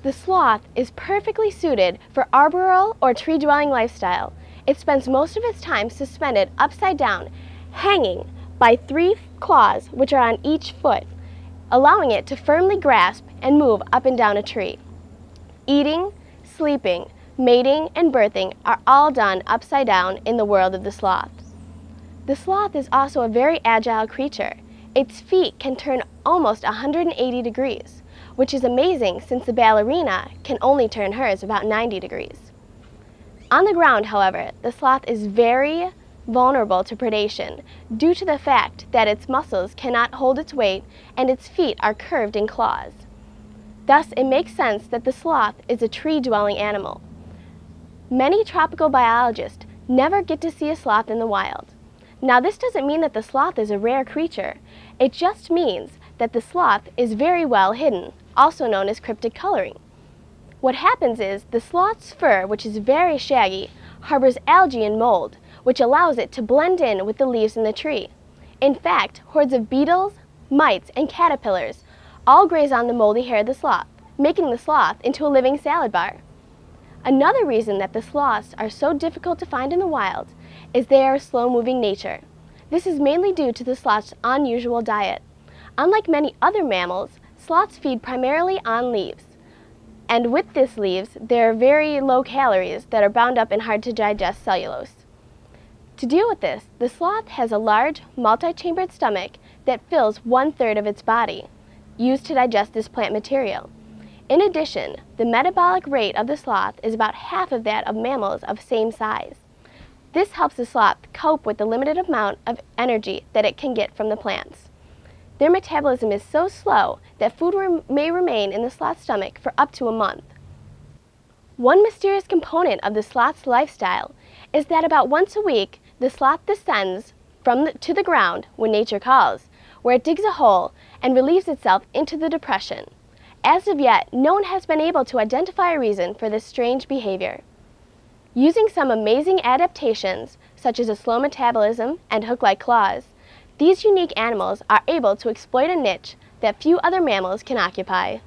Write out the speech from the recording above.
The sloth is perfectly suited for arboreal or tree-dwelling lifestyle. It spends most of its time suspended upside down, hanging by 3 claws which are on each foot, allowing it to firmly grasp and move up and down a tree. Eating, sleeping, mating, and birthing are all done upside down in the world of the sloth. The sloth is also a very agile creature. Its feet can turn almost 180 degrees, which is amazing since the ballerina can only turn hers about 90 degrees. On the ground, however, the sloth is very vulnerable to predation due to the fact that its muscles cannot hold its weight and its feet are curved in claws. Thus, it makes sense that the sloth is a tree-dwelling animal. Many tropical biologists never get to see a sloth in the wild. Now, this doesn't mean that the sloth is a rare creature. It just means that the sloth is very well hidden, also known as cryptic coloring. What happens is the sloth's fur, which is very shaggy, harbors algae and mold, which allows it to blend in with the leaves in the tree. In fact, hordes of beetles, mites, and caterpillars all graze on the moldy hair of the sloth, making the sloth into a living salad bar. Another reason that the sloths are so difficult to find in the wild is they are a slow-moving nature. This is mainly due to the sloth's unusual diet. Unlike many other mammals, sloths feed primarily on leaves. And with these leaves, there are very low calories that are bound up in hard-to-digest cellulose. To deal with this, the sloth has a large, multi-chambered stomach that fills 1/3 of its body, used to digest this plant material. In addition, the metabolic rate of the sloth is about half of that of mammals of same size. This helps the sloth cope with the limited amount of energy that it can get from the plants. Their metabolism is so slow that food may remain in the sloth's stomach for up to a month. One mysterious component of the sloth's lifestyle is that about once a week, the sloth descends to the ground when nature calls, where it digs a hole and relieves itself into the depression. As of yet, no one has been able to identify a reason for this strange behavior. Using some amazing adaptations, such as a slow metabolism and hook-like claws, these unique animals are able to exploit a niche that few other mammals can occupy.